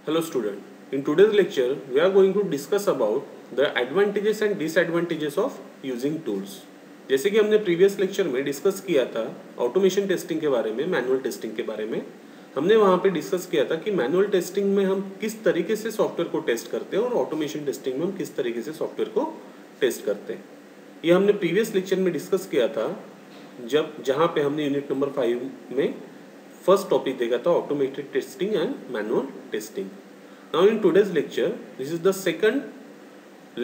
Hello student, in today's lecture we are going to discuss about the advantages and disadvantages of using tools. जैसे कि हमने previous lecture में discuss किया था automation testing के बारे में, मैनुअल टेस्टिंग के बारे में। हमने वहाँ पे डिस्कस किया था कि मैनुअल टेस्टिंग में हम किस तरीके से सॉफ्टवेयर को टेस्ट करते हैं और ऑटोमेशन टेस्टिंग में हम किस तरीके से सॉफ्टवेयर को टेस्ट करते हैं। ये हमने प्रीवियस लेक्चर में डिस्कस किया था जहाँ पे हमने यूनिट नंबर 5 में फर्स्ट टॉपिक देखा था automated testing and manual testing. Now in today's lecture, this is the second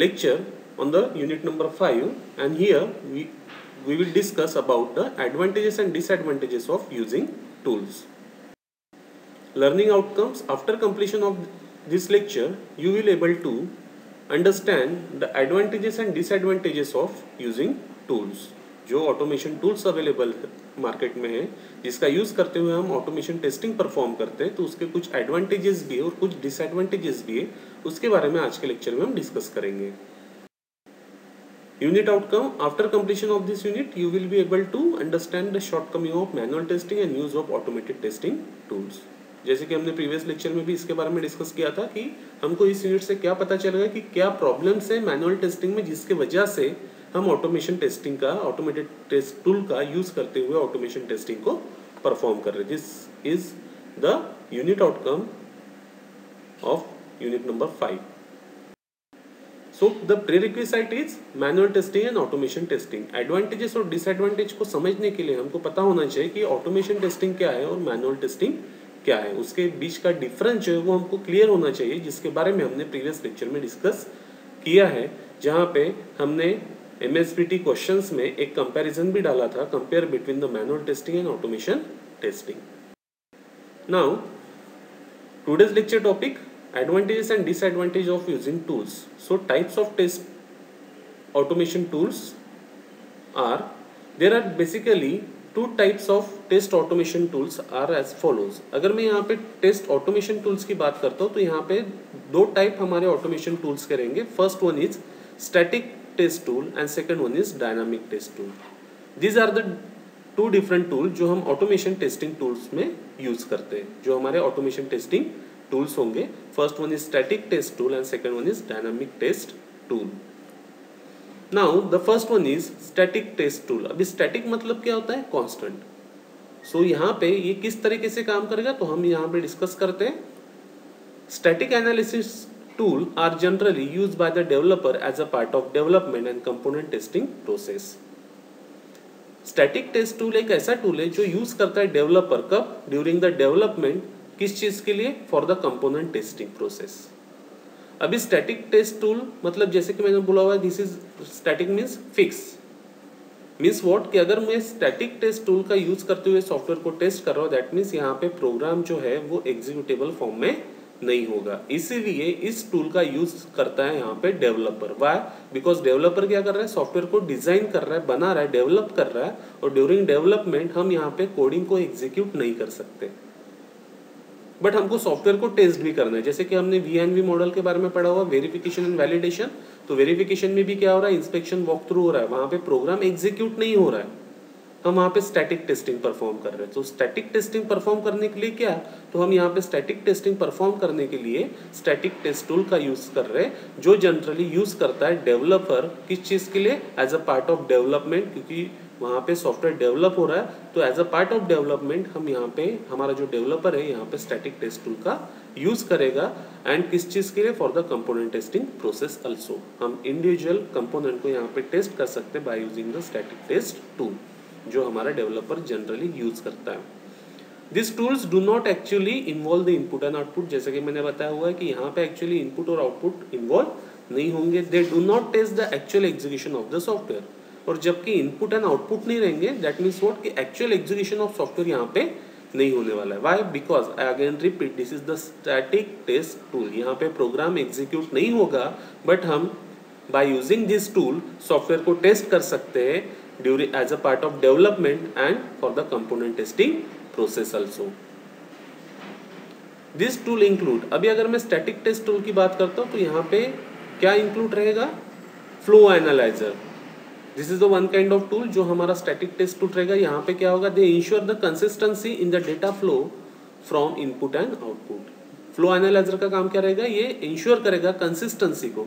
lecture on the unit number 5, and here we will discuss about the advantages and disadvantages of using tools. Learning outcomes. After completion of this lecture, you will able to understand the advantages and disadvantages of using tools. जो automation tools available market में है जिसका use करते हुए हम automation testing perform करते हैं, तो उसके कुछ एडवांटेजेस भी है और कुछ डिसएडवांटेजेस भी है। उसके बारे में आज के लेक्चर में हम डिस्कस करेंगे। Unit outcome. After completion of this unit you will be able to understand the shortcoming of manual testing and use of automated testing tools. जैसे कि हमने प्रीवियस लेक्चर में भी इसके बारे में डिस्कस किया था कि हमको इस यूनिट से क्या पता चलेगा कि क्या प्रॉब्लम्स है मैनुअल टेस्टिंग में जिसके वजह से हम ऑटोमेशन टेस्टिंग का, ऑटोमेटेड टेस्ट टूल का यूज करते हुए ऑटोमेशन टेस्टिंग को परफॉर्म कर रहे हैं। This is the unit outcome of unit number 5. So the prerequisite is manual testing and automation testing. Advantages और डिसएडवांटेज को समझने के लिए हमको पता होना चाहिए कि ऑटोमेशन टेस्टिंग क्या है और मैनुअल टेस्टिंग क्या है। उसके बीच का डिफरेंस जो है वो हमको क्लियर होना चाहिए, जिसके बारे में हमने प्रीवियस लेक्चर में डिस्कस किया है, जहाँ पे हमने MSBT क्वेश्चंस में एक कंपैरिजन भी डाला था, compare between the manual testing and automation testing. Now today's lecture topic advantages and disadvantage of using tools. So types of test automation tools are there are basically two types of test automation tools are as follows. अगर मैं यहाँ पे test automation tools की बात करता हूँ तो यहाँ पे दो टाइप हमारे ऑटोमेशन टूल्स के रहेंगे. First one is static test tool and second one is dynamic test tool. These are the two different tool जो हम ऑटोमेशन टेस्टिंग टूल्स में यूज करते हैं, जो हमारे ऑटोमेशन टेस्टिंग टूल्स होंगे. First one is static test tool and second one is dynamic test tool. Now the first one is static test tool. अभी static मतलब क्या होता है? कांस्टेंट. सो यहाँ पे ये किस तरीके से काम करेगा तो हम यहाँ पे डिस्कस करते हैं. Static analysis tool are generally used by the developer as a part of development and component testing process. Static test tool एक ऐसा टूल है जो यूज करता है डेवलपर कब? During the development. किस चीज के लिए? For the component testing process. अभी स्टैटिक टेस्ट टूल मतलब जैसे कि मैंने बोला हुआ है, this is static means fix. Means what कि अगर मैं स्टैटिक टेस्ट टूल का यूज करते हुए सॉफ्टवेयर को टेस्ट कर रहा हूँ, दैट मीन्स यहाँ पे प्रोग्राम जो है वो एग्जीक्यूटेबल फॉर्म में नहीं होगा. इसीलिए इस टूल का यूज करता है यहाँ पे डेवलपर. वाई? बिकॉज डेवलपर क्या कर रहा है? सॉफ्टवेयर को डिजाइन कर रहा है, बना रहा है, डेवलप कर रहा है, और ड्यूरिंग डेवलपमेंट हम यहाँ पे कोडिंग को एग्जीक्यूट नहीं कर सकते, बट हमको सॉफ्टवेयर को टेस्ट भी करना है. जैसे कि हमने VNV मॉडल के बारे में पढ़ा हुआ, वेरिफिकेशन एंड वैलिडेशन. तो वेरिफिकेशन में भी क्या हो रहा है? इंस्पेक्शन वॉक थ्रू हो रहा है, वहां पे प्रोग्राम एग्जीक्यूट नहीं हो रहा है, हम वहाँ पे स्टैटिक टेस्टिंग परफॉर्म कर रहे हैं. तो स्टैटिक टेस्टिंग परफॉर्म करने के लिए क्या? तो हम यहाँ पे स्टैटिक टेस्टिंग परफॉर्म करने के लिए स्टैटिक टेस्ट टूल का यूज कर रहे हैं, जो जनरली यूज करता है डेवलपर. किस चीज के लिए? As a part of development, क्योंकि वहाँ पे सॉफ्टवेयर डेवलप हो रहा है. तो as a part of development हम यहाँ पे, हमारा जो डेवलपर है यहाँ पे स्टैटिक टेस्ट टूल का यूज करेगा. एंड किस चीज के लिए? For the component testing process also. हम इंडिविजुअल कंपोनेंट को यहाँ पे टेस्ट कर सकते हैं by using the static test tool, जो हमारा डेवलपर जनरली यूज करता है. This tools do not actually involve the input and output. जैसे कि मैंने बताया हुआ है कि यहाँ पे एक्चुअली इनपुट और आउटपुट इन्वॉल्व नहीं होंगे. They do not test the actual execution of the software. और जबकि इनपुट एंड आउटपुट नहीं रहेंगे, दैट मीन्स व्हाट कि एक्चुअल एग्जीक्यूशन ऑफ सॉफ्टवेयर यहाँ पे नहीं होने वाला है. Why? Because I again repeat, this is the static test tool. यहाँ पे प्रोग्राम एग्जीक्यूट नहीं होगा, बट हम by using this tool software को टेस्ट कर सकते हैं during as a part of development and for the component testing process also. This tool include, अभी अगर मैं static test tool की बात करता हूँ तो यहाँ पे क्या include रहेगा? Flow analyzer. This is the one kind of tool जो हमारा static test tool रहेगा. यहाँ पे क्या होगा? They ensure the consistency in the data flow from input and output. Flow analyser का काम क्या रहेगा, ये इंश्योर करेगा कंसिस्टेंसी को,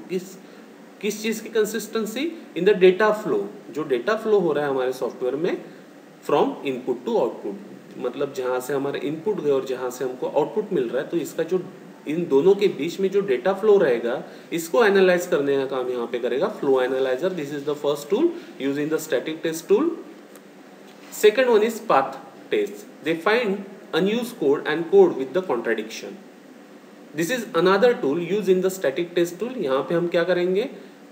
किस चीज़ की consistency, in the data flow, जो डेटा फ्लो हो रहा है हमारे सॉफ्टवेयर में फ्रॉम इनपुट टू आउटपुट, मतलब जहाँ से हमारे इनपुट गए और जहाँ से हमको आउटपुट मिल रहा है, तो इसका जो इन दोनों के बीच में जो डेटा फ्लो रहेगा इसको एनालाइज करने का काम यहाँ पे करेगा flow analyser. This is the first tool using the static test tool. Second one is path test. They find unused code and code with the contradiction. This is another tool used in the static test tool. यहाँ पे हम क्या करेंगे,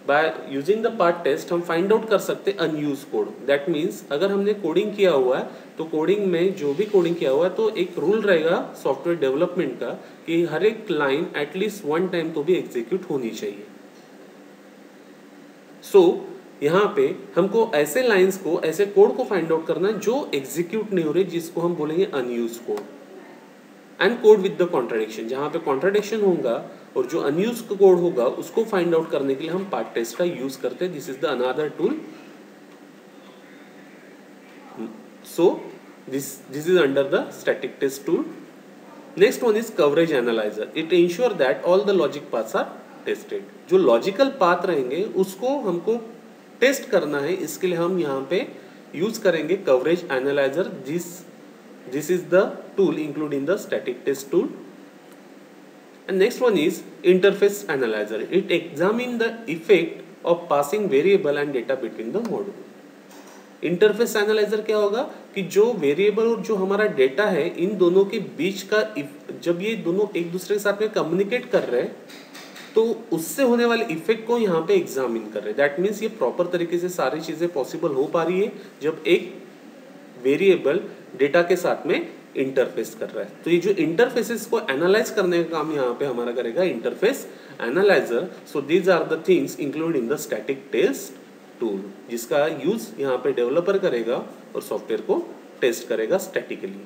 by using the path test हम find out कर सकते unused code. That means अगर हमने कोडिंग किया हुआ है तो कोडिंग में जो भी कोडिंग किया हुआ है तो एक रूल रहेगा सॉफ्टवेयर डेवलपमेंट का कि हर एक लाइन एटलीस्ट वन टाइम तो भी एग्जीक्यूट होनी चाहिए. So यहाँ पे हमको ऐसे लाइंस को, ऐसे कोड को फाइंड आउट करना है जो एग्जीक्यूट नहीं हो रही, जिसको हम बोलेंगे unused code. And code with the contradiction, जहाँ पे कॉन्ट्राडिक्शन होगा और जो अनयूज कोड होगा उसको फाइंड आउट करने के लिए हम पाथ टेस्ट का यूज करते हैं. This is the another tool. So this is under the static test tool. Next one is coverage analyser. It ensure that all the logic paths are tested. जो logical path रहेंगे उसको हमको test करना है, इसके लिए हम यहाँ पे यूज करेंगे coverage analyser. This is the tool include in the static test tool. And next one is interface analyser. It examine the effect of passing variable and data between the module. Interface analyser क्या होगा कि जो variable और जो हमारा data है इन दोनों के बीच का, जब ये दोनों एक दूसरे के साथ में कम्युनिकेट कर रहे हैं तो उससे होने वाले इफेक्ट को यहाँ पे एग्जामिन कर रहे हैं. दैट मीन्स ये प्रॉपर तरीके से सारी चीजें पॉसिबल हो पा रही है जब एक वेरिएबल डेटा के साथ में इंटरफेस कर रहा है. तो ये जो इंटरफेसेस को एनालाइज करने का काम यहाँ पे हमारा करेगा interface analyser. So these are the things include in the static test tool, जिसका यूज यहाँ पे डेवलपर करेगा और सॉफ्टवेयर को टेस्ट करेगा स्टैटिकली,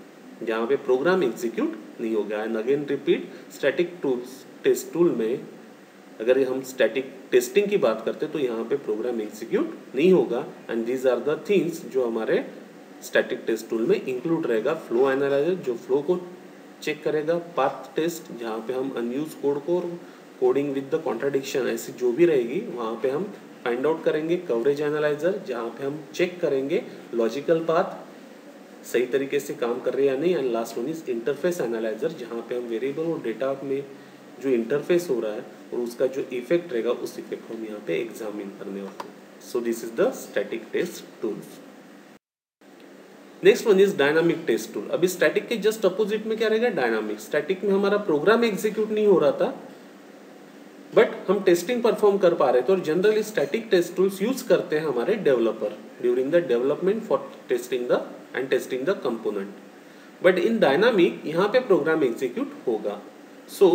जहाँ पे प्रोग्राम एग्जीक्यूट नहीं होगा. And again repeat, static tools test tool में अगर हम स्टैटिक टेस्टिंग की बात करते हैं तो यहाँ पे प्रोग्राम एग्जीक्यूट नहीं होगा. And these are the things जो हमारे स्टैटिक टेस्ट टूल में इंक्लूड रहेगा. फ्लो एनालाइजर जो फ्लो को चेक करेगा, पाथ टेस्ट जहाँ पे हम अनयूज कोड को, कोडिंग विद द कॉन्ट्राडिक्शन ऐसी जो भी रहेगी वहाँ पे हम फाइंड आउट करेंगे. कवरेज एनालाइजर जहाँ पे हम चेक करेंगे लॉजिकल पाथ सही तरीके से काम कर रहे हैं या नहीं. And last one is interface analyser जहाँ पे हम वेरिएबल और डेटा में जो इंटरफेस हो रहा है और उसका जो इफेक्ट रहेगा उस इफेक्ट को हम यहाँ पे एग्जामिन करने वाले हैं. So this is the static test tools. Next one is dynamic test tool. अभी स्टैटिक के जस्ट अपोजिट में क्या रहेगा, डायनामिक. स्टैटिक में हमारा प्रोग्राम एग्जीक्यूट नहीं हो रहा था बट हम टेस्टिंग परफॉर्म कर पा रहे थे, और generally static test tools use करते हैं हमारे developer during the development for testing the component. But in dynamic यहाँ पे प्रोग्राम एग्जीक्यूट होगा. So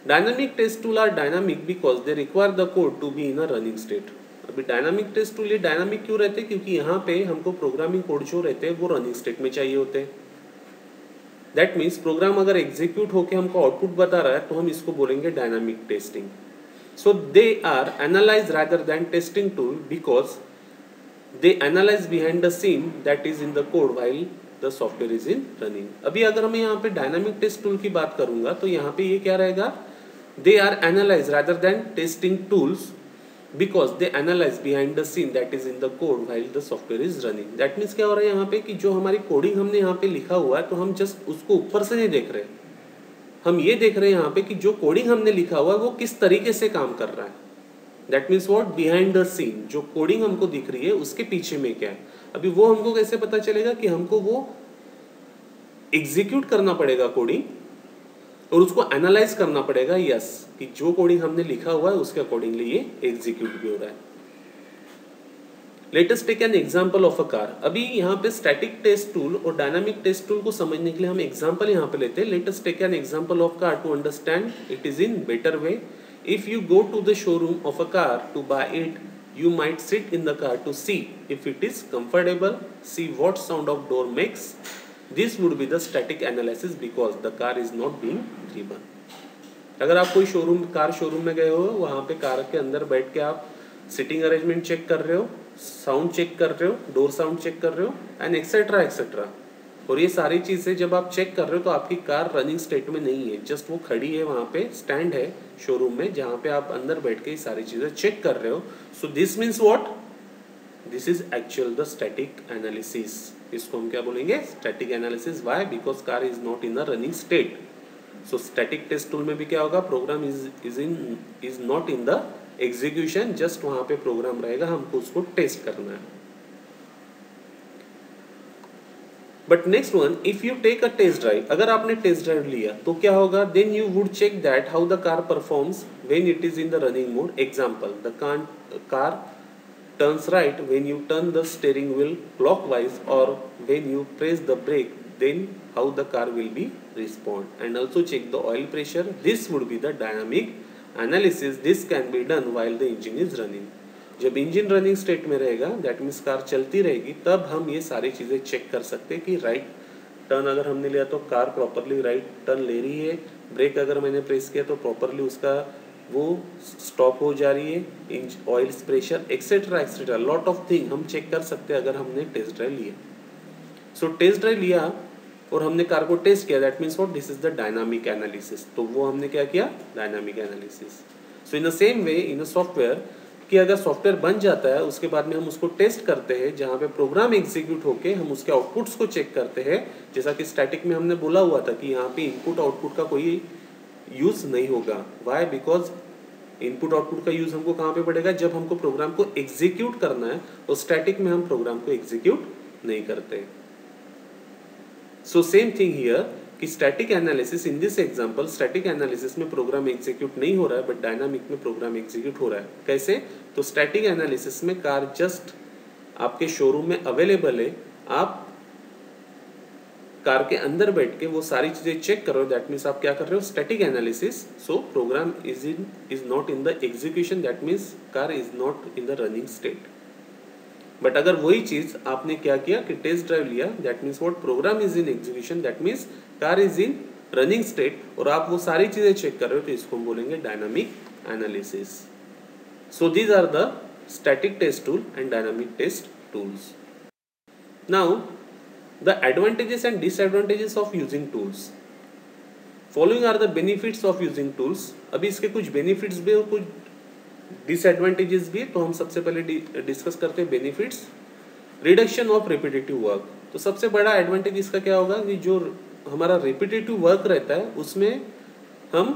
dynamic test tool are dynamic because they require the code to be in a running state. अभी dynamic test tool ये dynamic क्यों रहते हैं, क्योंकि यहाँ पे हमको प्रोग्रामिंग कोड जो रहते हैं वो रनिंग स्टेट में चाहिए होते हैं. दैट मीन्स प्रोग्राम अगर एग्जीक्यूट होके हमको आउटपुट बता रहा है तो हम इसको बोलेंगे dynamic testing. So they are analyse rather than testing tool because they analyse behind the scene that is in the code while the software is in running. अभी अगर मैं यहाँ पे डायनामिक टेस्ट टूल की बात करूंगा तो यहाँ पे ये क्या रहेगा, they are analyzed rather than testing tools because they analyze behind the scene that is in the code while the software is running. That means क्या हो रहा है यहाँ पे कि जो हमारी कोडिंग हमने यहाँ पे लिखा हुआ है तो हम जस्ट उसको ऊपर से नहीं देख रहे, हम ये देख रहे हैं यहाँ पे कि जो कोडिंग हमने लिखा हुआ है वो किस तरीके से काम कर रहा है. That means what, behind the scene, जो कोडिंग हमको दिख रही है उसके पीछे में क्या है. अभी वो हमको कैसे पता चलेगा कि हमको वो एग्जीक्यूट करना पड़ेगा कोडिंग और उसको एनालाइज करना पड़ेगा. यस, कि जो कोडिंग हमने लिखा हुआ है उसके अकॉर्डिंगली ये एग्जीक्यूट भी हो रहा है. Let us take an example of a car. अभी यहाँ पे स्टैटिक टेस्ट टूल और डायनामिक टेस्ट टूल को समझने के लिए हम एग्जांपल यहाँ पे लेते हैं. Let us take an example of car to understand it is in better way. If you go to the showroom of a car to buy it, you might sit in the car to see if it is comfortable, see what sound of door makes. This would be the static analysis because the car is not being driven. अगर आप कोई car showroom में गए हो, वहाँ पे car के अंदर बैठ के आप सिटिंग अरेंजमेंट चेक कर रहे हो, साउंड चेक कर रहे हो, डोर साउंड चेक कर रहे हो एंड एक्सेट्रा एक्सेट्रा. और ये सारी चीज़ें जब आप चेक कर रहे हो तो आपकी कार रनिंग स्टेट में नहीं है, जस्ट वो खड़ी है, वहाँ पे स्टैंड है शोरूम में जहाँ पे आप अंदर बैठ के ये सारी चीज़ें चेक कर रहे हो. So this means what, this is actual the static analysis. इसको हम क्या बोलेंगे, static analysis. Why? Because car is not in the running state. So static test tool में भी क्या होगा, program is not in the execution, just वहाँ पे प्रोग्राम रहेगा, हमको उसको टेस्ट करना है. But next one, if you take a test drive, अगर आपने टेस्ट ड्राइव लिया तो क्या होगा, then you would check that how the car performs when it is in the running mode. Example, the car turns right when you turn the steering wheel clockwise, or when you press the brake, then how the car will be respond. And also check the oil pressure. This would be the dynamic analysis. This can be done while the engine is running. जब engine running state में रहेगा, that means car चलती रहेगी, तब हम ये सारी चीज़ें चेक कर सकते हैं कि राइट टर्न अगर हमने लिया तो कार प्रॉपरली राइट टर्न ले रही है, ब्रेक अगर मैंने प्रेस किया तो प्रॉपरली उसका वो स्टॉप हो जा रही है, oil pressure etcetera etcetera, lot of thing हम चेक कर सकते हैं अगर हमने टेस्ट ड्राइव लिया. सो टेस्ट ड्राइव लिया और हमने कार को टेस्ट किया, that means what, this is the dynamic analysis. तो वो हमने क्या किया, dynamic analysis. So in the same way in a software, कि अगर सॉफ्टवेयर बन जाता है उसके बाद में हम उसको टेस्ट करते हैं, जहाँ पे प्रोग्राम एग्जीक्यूट होके हम उसके आउटपुट्स को चेक करते हैं. जैसा कि स्टैटिक में हमने बोला हुआ था कि यहाँ पे इनपुट आउटपुट का कोई यूज नहीं होगा. वाई? बिकॉज इनपुट आउटपुट का यूज हमको कहाँ पे पड़ेगा, जब हमको प्रोग्राम को एग्जीक्यूट करना है, और स्टैटिक में हम प्रोग्राम को एग्जीक्यूट नहीं करते. सो सेम थिंग हियर कि static analysis, in this example static analysis में प्रोग्राम एग्जीक्यूट नहीं हो रहा है, बट डायनामिक में प्रोग्राम एग्जीक्यूट हो रहा है. कैसे? तो स्टैटिक एनालिसिस में कार जस्ट आपके शोरूम में अवेलेबल है, आप कार के अंदर बैठ के वो सारी चीजें चेक कर रहे हो, दैट मीन्स आप क्या कर रहे हो, static analysis. So program is not in the execution, that means car is not in the running state. But अगर वही चीज आपने क्या किया कि टेस्ट ड्राइव लिया, that means what, program is in execution, that means car is in running state, और आप वो सारी चीजें चेक कर रहे हो, तो इसको हम बोलेंगे dynamic analysis. So these are the static test tool and dynamic test tools. Now the advantages and disadvantages of using tools. Following are the benefits of using tools. अभी इसके कुछ benefits भी और कुछ disadvantages भी, तो हम सबसे पहले डिस्कस करते हैं benefits. Reduction of repetitive work. तो सबसे बड़ा एडवांटेज इसका क्या होगा कि जो हमारा रिपीटेटिव वर्क रहता है उसमें हम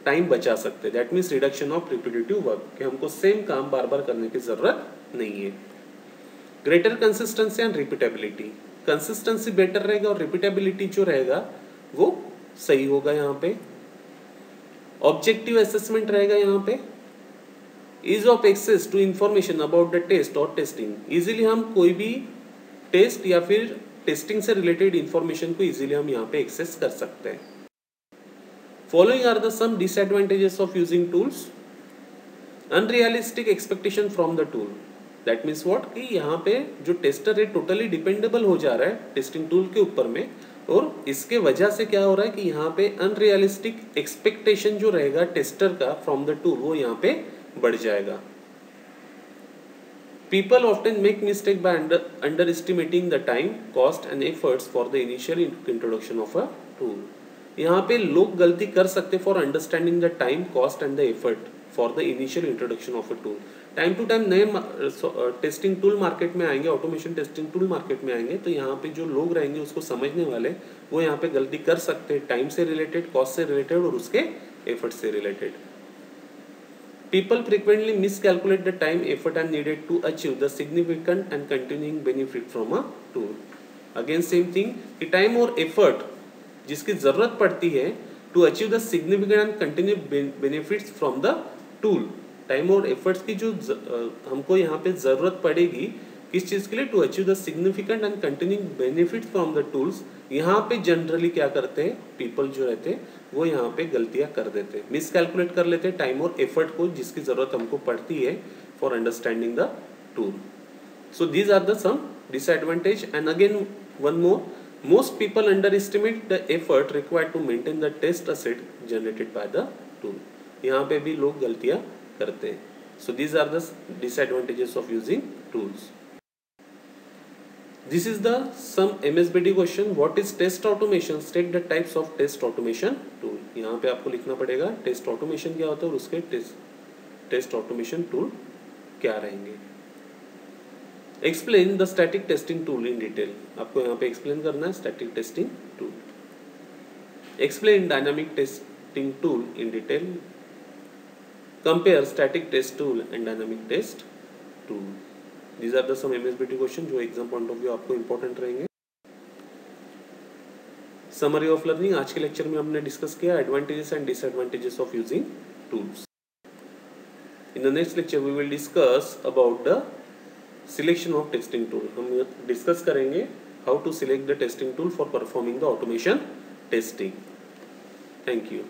टाइम बचा सकते हैं, that means reduction of repetitive work, कि हमको सेम काम बार बार करने की जरूरत नहीं है. Greater consistency and repeatability. Consistency better रहेगा और रिपीटेबिलिटी जो रहेगा वो सही होगा. यहाँ पे ऑब्जेक्टिव असेसमेंट रहेगा. यहाँ पे ease of access to information about the test और टेस्टिंग. इजीली हम कोई भी टेस्ट या फिर टेस्टिंग से रिलेटेड इंफॉर्मेशन को इजीली हम यहाँ पे एक्सेस कर सकते हैं. Following are the some disadvantages of using tools. Unrealistic expectation from the tool. That means what, कि यहाँ पे जो टेस्टर है टोटली डिपेंडेबल हो जा रहा है टेस्टिंग टूल के ऊपर में, और इसके वजह से क्या हो रहा है कि यहाँ पे अनरियलिस्टिक एक्सपेक्टेशन जो रहेगा टेस्टर का फ्रॉम द टूल, वो यहाँ पे बढ़ जाएगा. People often make mistake by underestimating the time, cost and efforts for the initial introduction of a tool. यहाँ पे लोग गलती कर सकते for understanding the time, cost and the effort for the initial introduction of a tool. Time to time नए testing tool market में आएंगे, automation testing tool market में आएंगे, तो यहाँ पे जो लोग रहेंगे उसको समझने वाले, वो यहाँ पे गलती कर सकते हैं टाइम से रिलेटेड, कॉस्ट से रिलेटेड और उसके एफर्ट से related. People frequently miscalculate the time, effort and needed to achieve the significant and continuing benefit from a tool. Again same thing कि टाइम और एफर्ट जिसकी जरूरत पड़ती है to achieve the significant and continue benefits from the tool, time और efforts की जो हमको यहाँ पे जरूरत पड़ेगी किस चीज के लिए, to achieve the significant and continuing benefit from the tools. यहाँ पे जनरली क्या करते हैं पीपल जो रहते हैं वो यहाँ पे गलतियां कर देते हैं, मिसकैलकुलेट कर लेते हैं टाइम और एफर्ट को जिसकी जरूरत हमको पड़ती है for understanding the tool. So these are the some disadvantage. And again one more, most people underestimate the effort required to maintain the test asset generated by the tool. यहाँ पे भी लोग गलतियाँ करते हैं. So these are the disadvantages of using tools. This is the some MSBD question. What is test automation? State the types of test automation tool. यहाँ पे आपको लिखना पड़ेगा टेस्ट ऑटोमेशन क्या होता है और उसके टेस्ट ऑटोमेशन टूल क्या रहेंगे. Explain the static testing tool in detail. आपको यहाँ पे एक्सप्लेन करना है static testing tool. Explain dynamic testing tool in detail. Compare static test tool and dynamic test tool. These are the some MSBT question जो exam point of view आपको important रहेंगे. Summary of learning. आज के lecture में हमने discuss किया advantages and disadvantages of using tools. In the next lecture we will discuss about the selection of testing tool. हम discuss करेंगे how to select the testing tool for performing the automation testing. Thank you.